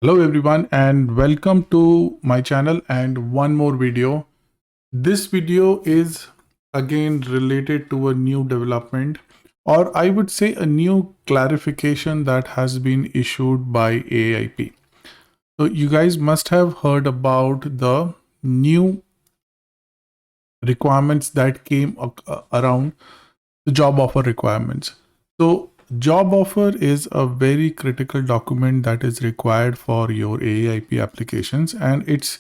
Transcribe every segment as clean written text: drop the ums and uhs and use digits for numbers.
Hello everyone and welcome to my channel and one more video. This video is again related to a new development, or I would say a new clarification that has been issued by AIP. So you guys must have heard about the new requirements that came around the job offer requirements. So job offer is a very critical document that is required for your AIP applications, and it's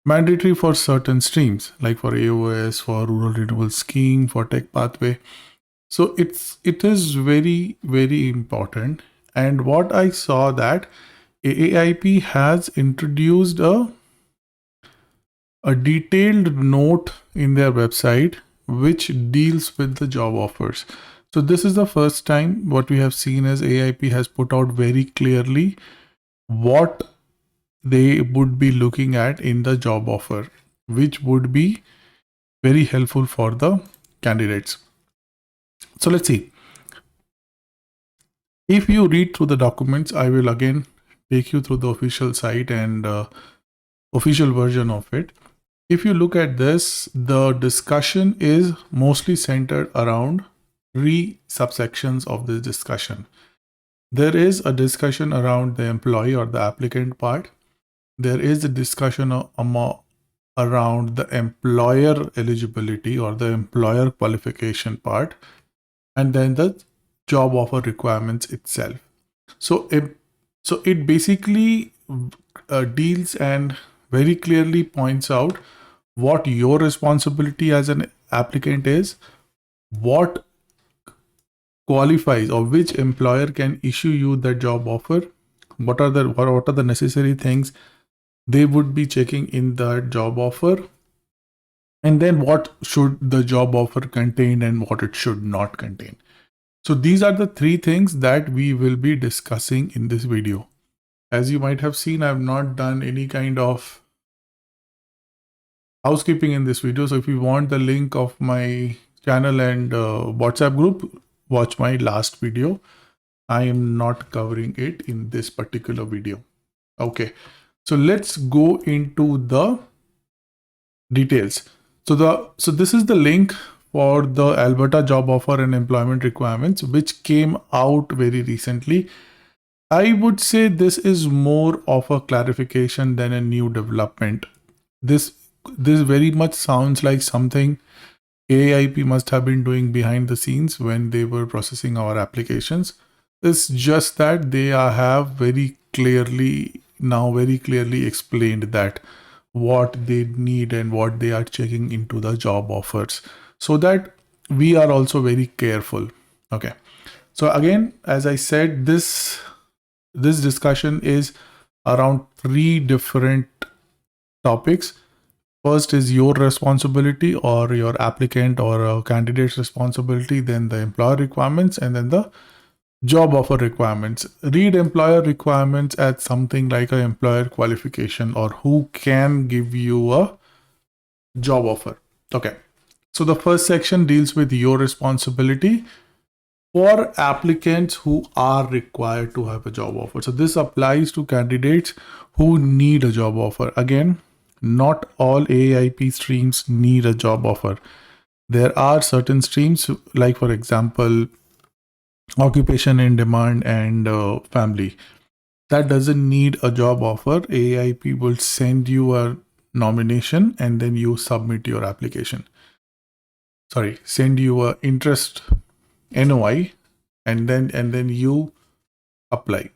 mandatory for certain streams like for AOS, for rural renewal scheme, for tech pathway. So it is very important. And what I saw that AIP has introduced a detailed note in their website which deals with the job offers. So this is the first time what we have seen as AIP has put out very clearly what they would be looking at in the job offer, which would be very helpful for the candidates. So let's see. If you read through the documents, I will again take you through the official site and official version of it. If you look at this, the discussion is mostly centered around three subsections of this discussion. There is a discussion around the employee or the applicant part. There is a discussion around the employer eligibility or the employer qualification part, and then the job offer requirements itself. So it basically deals and very clearly points out what your responsibility as an applicant is, what qualifies or which employer can issue you the job offer, what are the necessary things they would be checking in the job offer, and then what should the job offer contain and what it should not contain. So these are the three things that we will be discussing in this video. As you might have seen, I have not done any kind of housekeeping in this video. So if you want the link of my channel and WhatsApp group, watch my last video. I am not covering it in this particular video. Okay, so let's go into the details. So this is the link for the Alberta job offer and employment requirements, which came out very recently. I would say this is more of a clarification than a new development. This very much sounds like something AIP must have been doing behind the scenes when they were processing our applications. It's just that they have very clearly explained that what they need and what they are checking into the job offers, so that we are also very careful. Okay, so again, as I said, this discussion is around three different topics. First is your responsibility or your applicant or a candidate's responsibility, then the employer requirements, and then the job offer requirements. Read employer requirements as something like an employer qualification or who can give you a job offer. Okay, so the first section deals with your responsibility for applicants who are required to have a job offer. So this applies to candidates who need a job offer. Again, not all AIP streams need a job offer. There are certain streams, like for example, occupation in demand and family, that doesn't need a job offer. AIP will send you a nomination and then you submit your application. Sorry, send you a interest NOI and then you apply.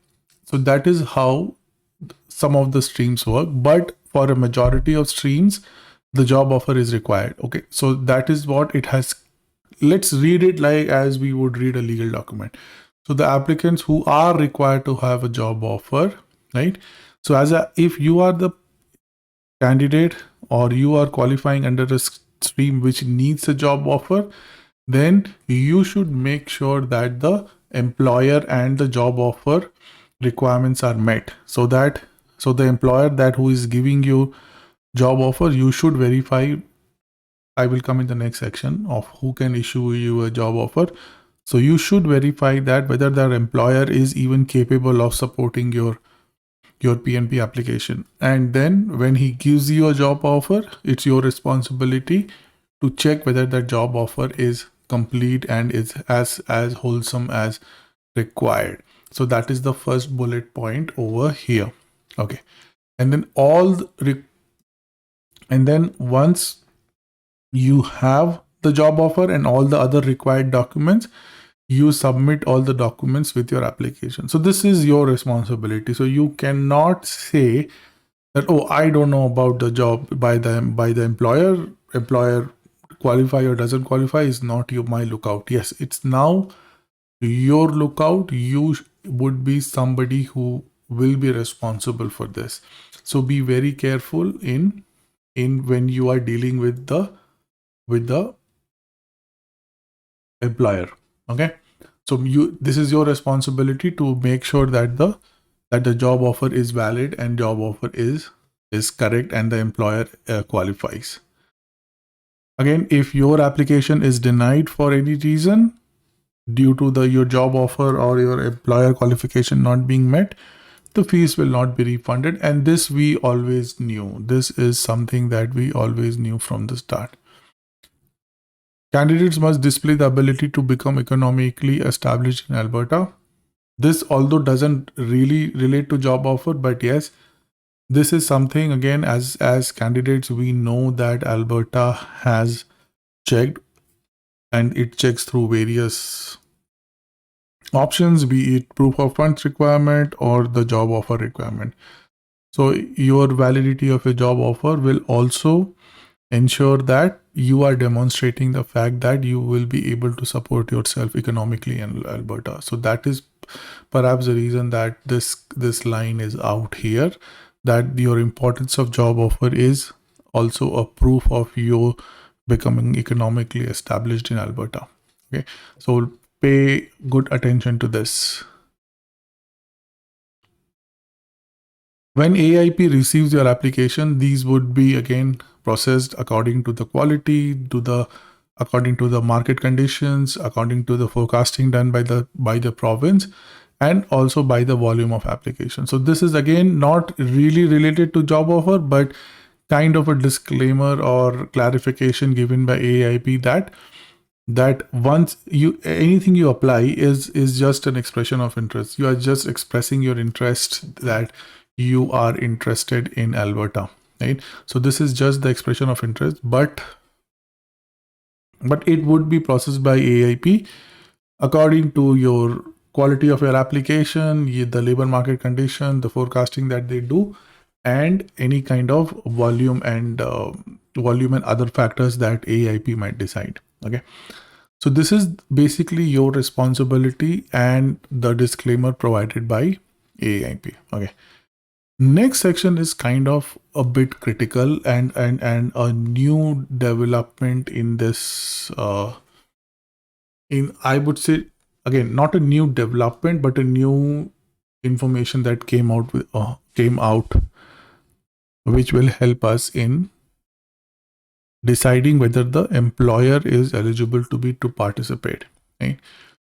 So that is how some of the streams work, but for a majority of streams the job offer is required. Okay, so that is what it has. Let's read it like as we would read a legal document. So the applicants who are required to have a job offer, right? So if you are the candidate or you are qualifying under a stream which needs a job offer, then you should make sure that the employer and the job offer requirements are met. So the employer who is giving you job offer, you should verify. I will come in the next section of who can issue you a job offer. So you should verify that whether their employer is even capable of supporting your your PNP application. And then when he gives you a job offer, it's your responsibility to check whether that job offer is complete and is as wholesome as required. So that is the first bullet point over here. Okay. And then once you have the job offer and all the other required documents, you submit all the documents with your application. So this is your responsibility. So you cannot say that, oh, I don't know about the job by the employer qualify or doesn't qualify is not my lookout. Yes, it's now your lookout. You would be somebody who will be responsible for this. So be very careful in when you are dealing with the employer. Okay, so this is your responsibility to make sure that the job offer is valid and job offer is correct and the employer qualifies. Again, if your application is denied for any reason due to your job offer or your employer qualification not being met, the fees will not be refunded. And this we always knew. This is something that we always knew from the start. Candidates must display the ability to become economically established in Alberta. This, although doesn't really relate to job offer, but yes, this is something, again, as candidates, we know that Alberta has checked, and it checks through various options, be it proof of funds requirement or the job offer requirement. So your validity of a job offer will also ensure that you are demonstrating the fact that you will be able to support yourself economically in Alberta. So that is perhaps the reason that this line is out here, that your importance of job offer is also a proof of you becoming economically established in Alberta. Okay, so pay good attention to this. When AIP receives your application, these would be again processed according to the quality, according to the market conditions, according to the forecasting done by the province, and also by the volume of application. So this is again not really related to job offer, but kind of a disclaimer or clarification given by AIP that once anything you apply is just an expression of interest. You are just expressing your interest that you are interested in Alberta, right? So this is just the expression of interest, but it would be processed by AIP according to your quality of your application, the labor market condition, the forecasting that they do, and any kind of volume and other factors that AIP might decide. Okay, so this is basically your responsibility and the disclaimer provided by AIP. Okay, next section is kind of a bit critical and a new development in this. I would say, again, not a new development, but a new information that came out, which will help us in deciding whether the employer is eligible to participate. Right?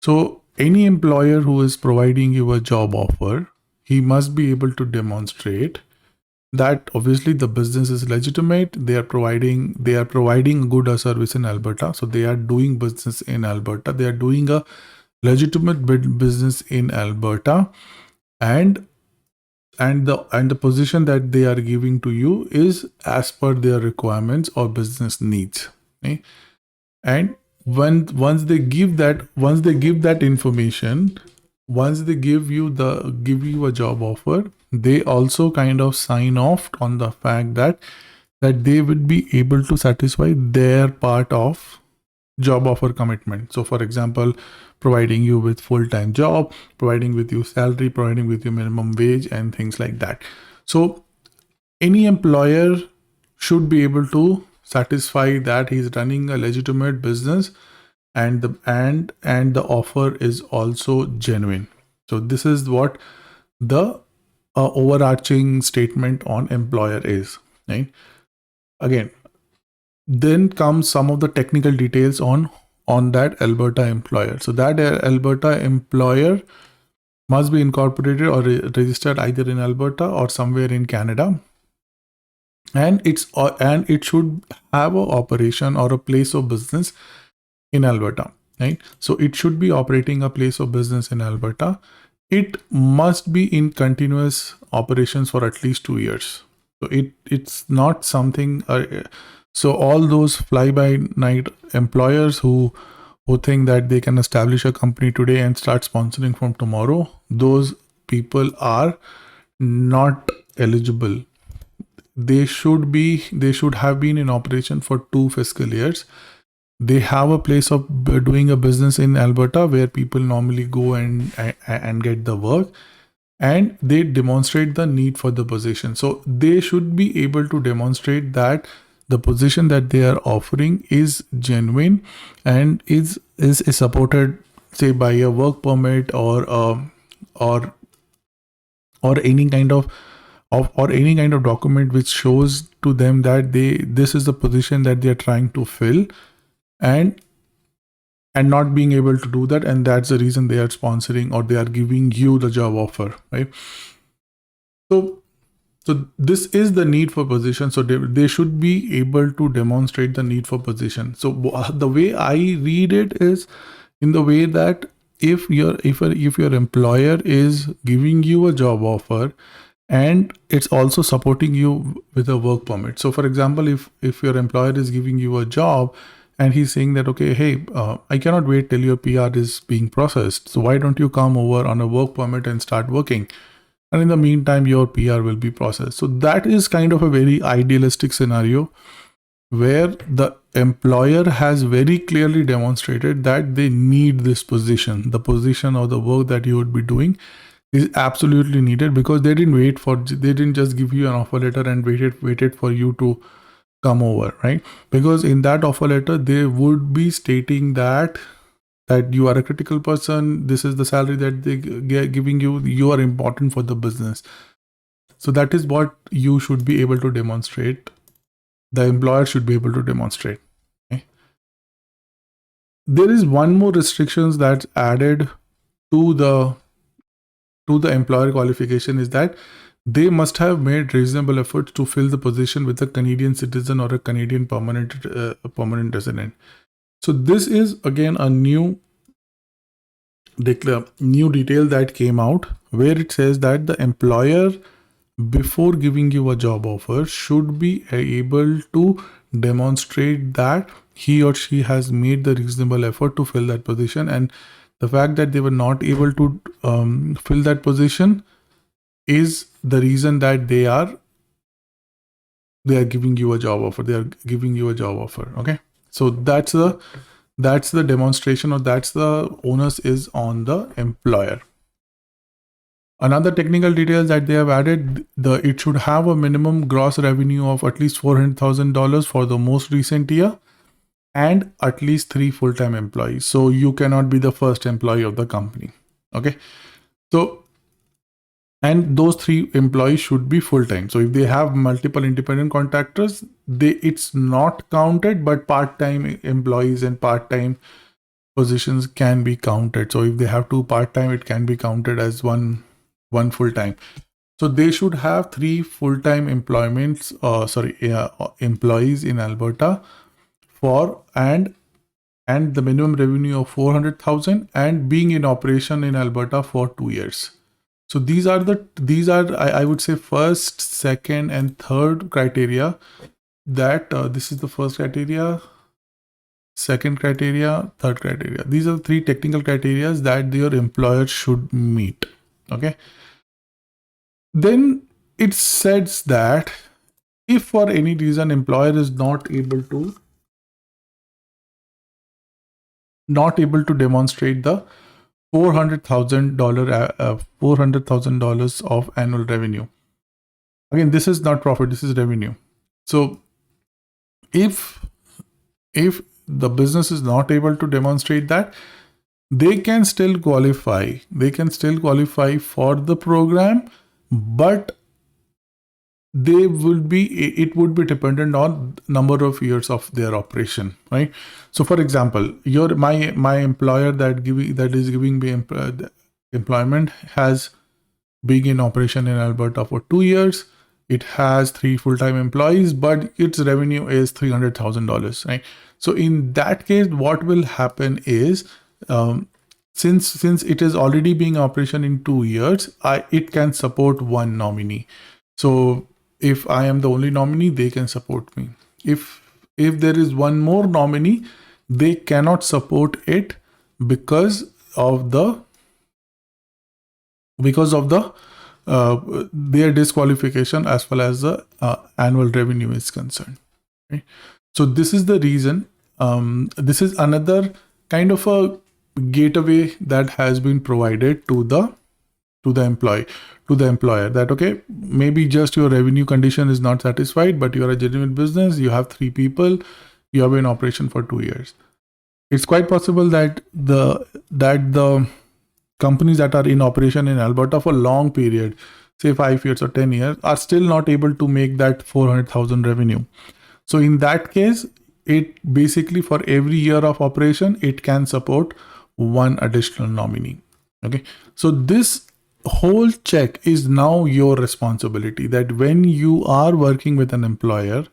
So any employer who is providing you a job offer, he must be able to demonstrate that obviously the business is legitimate. They are providing good a service in Alberta. So they are doing business in Alberta. They are doing a legitimate business in Alberta, and the position that they are giving to you is as per their requirements or business needs. Okay? And once they give that information, once they give you a job offer, they also kind of sign off on the fact that they would be able to satisfy their part of job offer commitment. So for example, providing you with full-time job, providing with you salary, providing with you minimum wage and things like that. So any employer should be able to satisfy that he's running a legitimate business and the offer is also genuine. So this is what the overarching statement on employer is, right? Again, then comes some of the technical details on that Alberta employer. So that Alberta employer must be incorporated or registered either in Alberta or somewhere in Canada, and it should have a operation or a place of business in Alberta, right? So it should be operating a place of business in Alberta. It must be in continuous operations for at least 2 years. So it's not something. So all those fly by night employers who think that they can establish a company today and start sponsoring from tomorrow, those people are not eligible. They should have been in operation for 2 fiscal years. They have a place of doing a business in Alberta where people normally go and get the work, and they demonstrate the need for the position. So they should be able to demonstrate that the position that they are offering is genuine and is supported, say, by a work permit or any kind of any kind of document which shows to them that this is the position that they are trying to fill, and not being able to do that, and that's the reason they are sponsoring or they are giving you the job offer, right? So this is the need for position. So they should be able to demonstrate the need for position. So the way I read it is in the way that if your employer is giving you a job offer and it's also supporting you with a work permit. So for example, if your employer is giving you a job and he's saying that, okay, hey, I cannot wait till your PR is being processed, so why don't you come over on a work permit and start working, and in the meantime your PR will be processed. So that is kind of a very idealistic scenario where the employer has very clearly demonstrated that they need this position. The position or the work that you would be doing is absolutely needed, because they didn't just give you an offer letter and waited for you to come over, right? Because in that offer letter they would be stating that you are a critical person, this is the salary that they giving you, you are important for the business. So that is what you should be able to demonstrate, the employer should be able to demonstrate. Okay? There is one more restrictions that's added to the employer qualification, is that they must have made reasonable efforts to fill the position with a Canadian citizen or a Canadian permanent resident. So this is again a new detail that came out, where it says that the employer, before giving you a job offer, should be able to demonstrate that he or she has made the reasonable effort to fill that position, and the fact that they were not able to fill that position is the reason that they are giving you a job offer. They are giving you a job offer. Okay, so that's the demonstration, or that's the onus is on the employer. Another technical details that they have added, it should have a minimum gross revenue of at least $400,000 for the most recent year, and at least 3 full-time employees. So you cannot be the first employee of the company. Okay, so, and those 3 employees should be full-time. So if they have multiple independent contractors, it's not counted, but part-time employees and part-time positions can be counted. So if they have 2 part-time, it can be counted as one full-time. So they should have 3 full-time employees in Alberta and the minimum revenue of 400,000 and being in operation in Alberta for 2 years. So these are I would say first, second, and third criteria. That this is the first criteria, second criteria, third criteria. These are the 3 technical criteria that your employer should meet. Okay. Then it says that if for any reason employer is not able to demonstrate the $400,000 of annual revenue. Again, this is not profit, this is revenue. So if the business is not able to demonstrate that, they can still qualify. They can still qualify for the program, but it would be dependent on number of years of their operation, right? So for example, my employer that is giving me employment has been in operation in Alberta for 2 years. It has 3 full-time employees, but its revenue is $300,000, right? So in that case, what will happen is, since it is already being operation in 2 years, it can support one nominee. So if I am the only nominee, they can support me. If there is one more nominee, they cannot support it because of the their disqualification as far as the annual revenue is concerned. Okay? So this is the reason. This is another kind of a gateway that has been provided to the employer, that okay, maybe just your revenue condition is not satisfied, but you are a genuine business, you have 3 people, you have been in operation for 2 years. It's quite possible that the companies that are in operation in Alberta for long period, say 5 years or 10 years, are still not able to make that 400,000 revenue. So in that case, it basically for every year of operation, it can support one additional nominee. Okay. So this whole check is now your responsibility, that when you are working with an employer,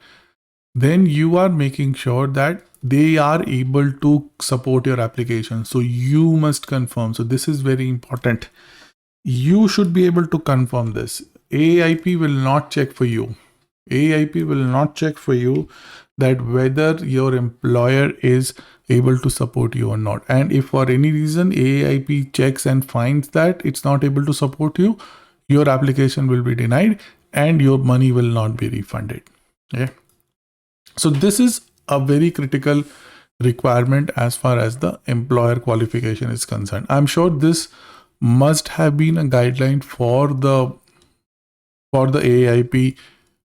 then you are making sure that they are able to support your application. So you must confirm. So this is very important. You should be able to confirm this. AIP will not check for you. AIP will not check for you that whether your employer is able to support you or not. And if for any reason AIP checks and finds that it's not able to support you, your application will be denied and your money will not be refunded. Okay. So this is a very critical requirement as far as the employer qualification is concerned. I'm sure this must have been a guideline for the AIP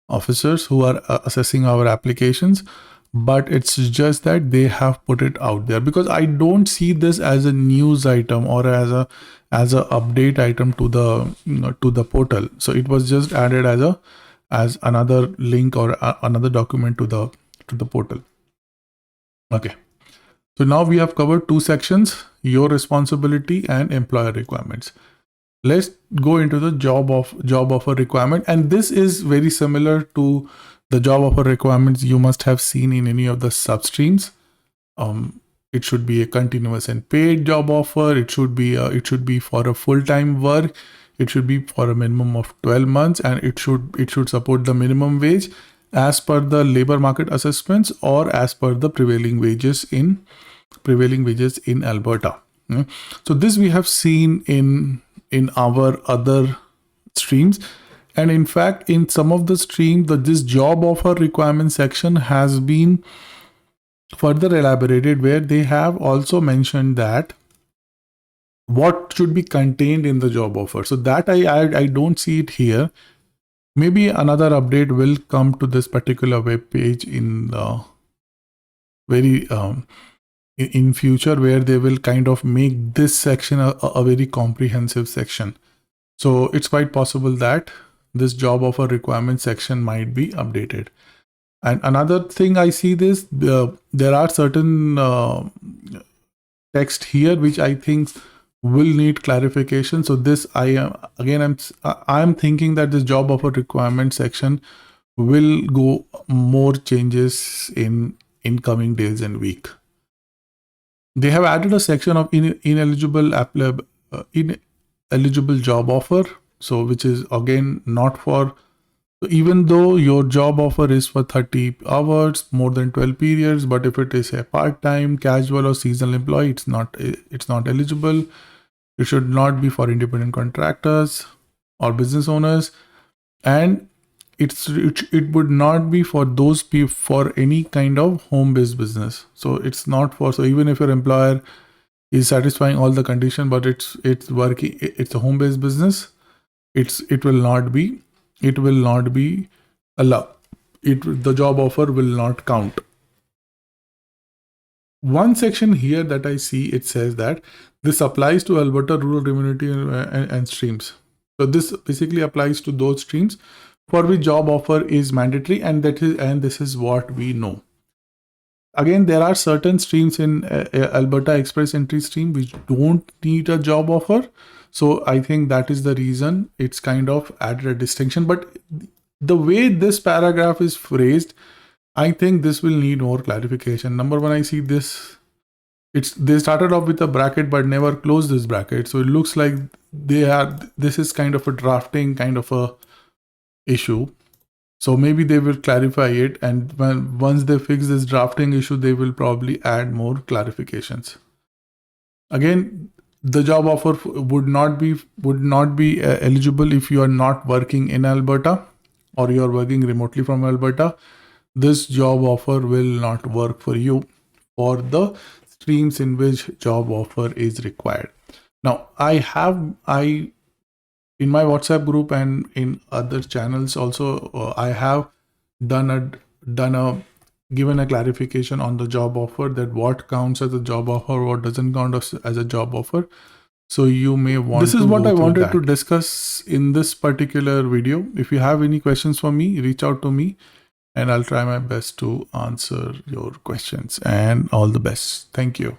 officers who are assessing our applications, but it's just that they have put it out there, because I don't see this as a news item or as a update item to the portal. So it was just added as another link or another document to the portal. Okay. So now we have covered 2 sections, your responsibility and employer requirements. Let's go into the job offer requirement. And this is very similar to the job offer requirements you must have seen in any of the substreams. It should be a continuous and paid job offer. It should be for a full-time work. It should be for a minimum of 12 months, and it should support the minimum wage as per the labor market assessments or as per the prevailing wages in Alberta. So this we have seen in our other streams, and in fact in some of the streams this job offer requirement section has been further elaborated, where they have also mentioned that what should be contained in the job offer. So that I don't see it here. Maybe another update will come to this particular web page in the very in future, where they will kind of make this section a very comprehensive section. So it's quite possible that this job offer requirement section might be updated. And another thing I see this, there are certain text here which I think will need clarification. So this I'm thinking that this job offer requirement section will go more changes in coming days and week. They have added a section of ineligible job offer, so which is again not for, even though your job offer is for 30 hours, more than 12 periods, but if it is a part-time, casual or seasonal employee, it's not eligible. It should not be for independent contractors or business owners, and it would not be for those people for any kind of home-based business. So it's not for, so even if your employer is satisfying all the conditions, but it's working, it's a home-based business, it will not be allowed. The job offer will not count. One section here that I see, it says that this applies to Alberta rural community and streams. So this basically applies to those streams for which job offer is mandatory, and this is what we know. Again, there are certain streams in Alberta Express Entry stream which don't need a job offer. So I think that is the reason it's kind of added a distinction. But the way this paragraph is phrased, I think this will need more clarification. Number one, I see this. They started off with a bracket but never closed this bracket. So it looks like this is kind of a drafting kind of a issue. So maybe they will clarify it, and once they fix this drafting issue, they will probably add more clarifications. Again, the job offer would not be eligible if you are not working in Alberta or you are working remotely from Alberta. This job offer will not work for you for the streams in which job offer is required. Now, in my WhatsApp group and in other channels also, I have given a clarification on the job offer, that what counts as a job offer, what doesn't count as a job offer. So you may want to. This is what I wanted to discuss in this particular video. If you have any questions for me, reach out to me and I'll try my best to answer your questions, and all the best. Thank you.